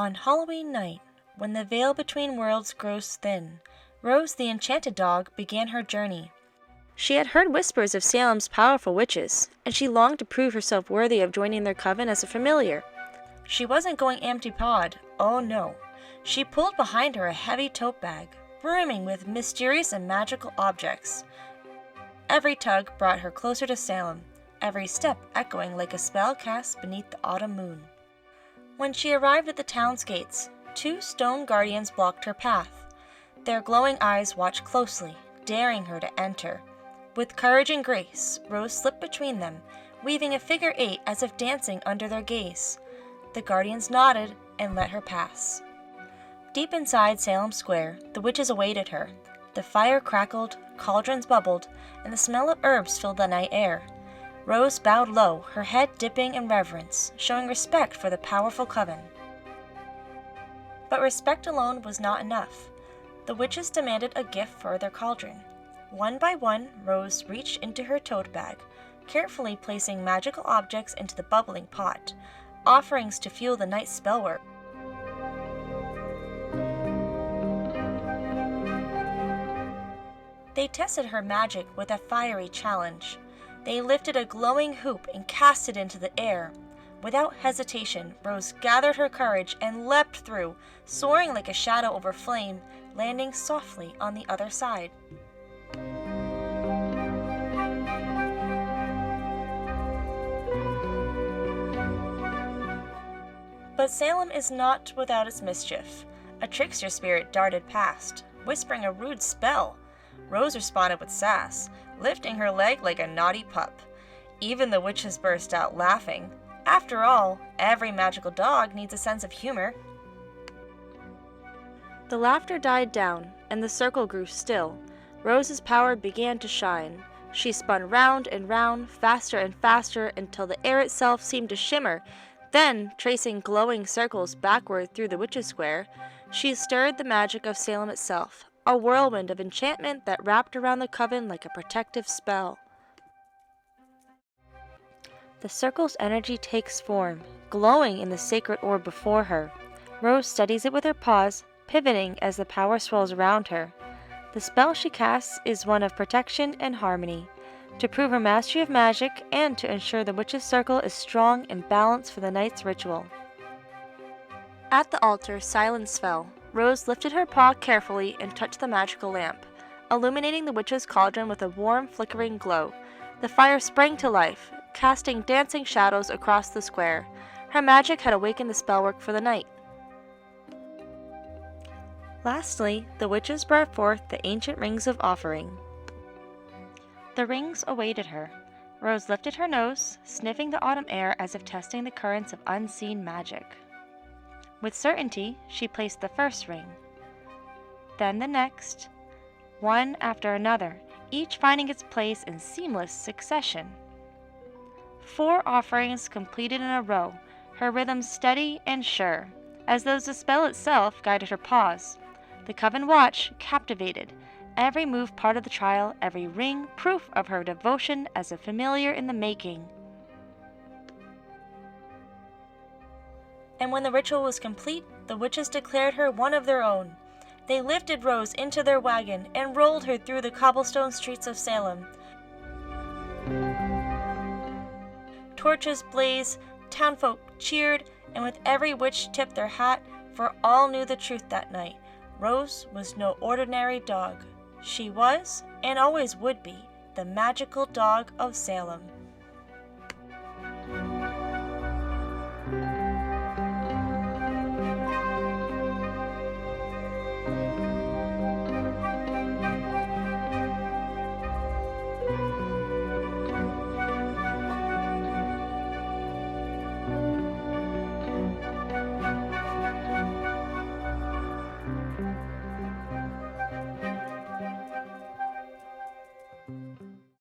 On Halloween night, when the veil between worlds grows thin, Rose the enchanted dog began her journey. She had heard whispers of Salem's powerful witches, and she longed to prove herself worthy of joining their coven as a familiar. She wasn't going empty-pawed, oh no. She pulled behind her a heavy tote bag, brimming with mysterious and magical objects. Every tug brought her closer to Salem, every step echoing like a spell cast beneath the autumn moon. When she arrived at the town's gates, 2 stone guardians blocked her path. Their glowing eyes watched closely, daring her to enter. With courage and grace, Rose slipped between them, weaving a figure 8 as if dancing under their gaze. The guardians nodded and let her pass. Deep inside Salem Square, the witches awaited her. The fire crackled, cauldrons bubbled, and the smell of herbs filled the night air. Rose bowed low, her head dipping in reverence, showing respect for the powerful coven. But respect alone was not enough. The witches demanded a gift for their cauldron. One by one, Rose reached into her tote bag, carefully placing magical objects into the bubbling pot, offerings to fuel the night's spellwork. They tested her magic with a fiery challenge. They lifted a glowing hoop and cast it into the air. Without hesitation, Rose gathered her courage and leapt through, soaring like a shadow over flame, landing softly on the other side. But Salem is not without its mischief. A trickster spirit darted past, whispering a rude spell. Rose responded with sass, lifting her leg like a naughty pup. Even the witches burst out laughing. After all, every magical dog needs a sense of humor. The laughter died down, and the circle grew still. Rose's power began to shine. She spun round and round, faster and faster, until the air itself seemed to shimmer. Then, tracing glowing circles backward through the witches' square, she stirred the magic of Salem itself, a whirlwind of enchantment that wrapped around the coven like a protective spell. The circle's energy takes form, glowing in the sacred orb before her. Rose steadies it with her paws, pivoting as the power swirls around her. The spell she casts is one of protection and harmony, to prove her mastery of magic and to ensure the witch's circle is strong and balanced for the night's ritual. At the altar, silence fell. Rose lifted her paw carefully and touched the magical lamp, illuminating the witch's cauldron with a warm, flickering glow. The fire sprang to life, casting dancing shadows across the square. Her magic had awakened the spellwork for the night. Lastly, the witches brought forth the ancient rings of offering. The rings awaited her. Rose lifted her nose, sniffing the autumn air as if testing the currents of unseen magic. With certainty, she placed the first ring, then the next, one after another, each finding its place in seamless succession. 4 offerings completed in a row, her rhythm steady and sure, as though the spell itself guided her paws. The coven watched, captivated, every move part of the trial, every ring proof of her devotion as a familiar in the making. And when the ritual was complete, the witches declared her one of their own. They lifted Rose into their wagon and rolled her through the cobblestone streets of Salem. Torches blazed, townfolk cheered, and with every witch tipped their hat, for all knew the truth that night. Rose was no ordinary dog. She was, and always would be, the magical dog of Salem.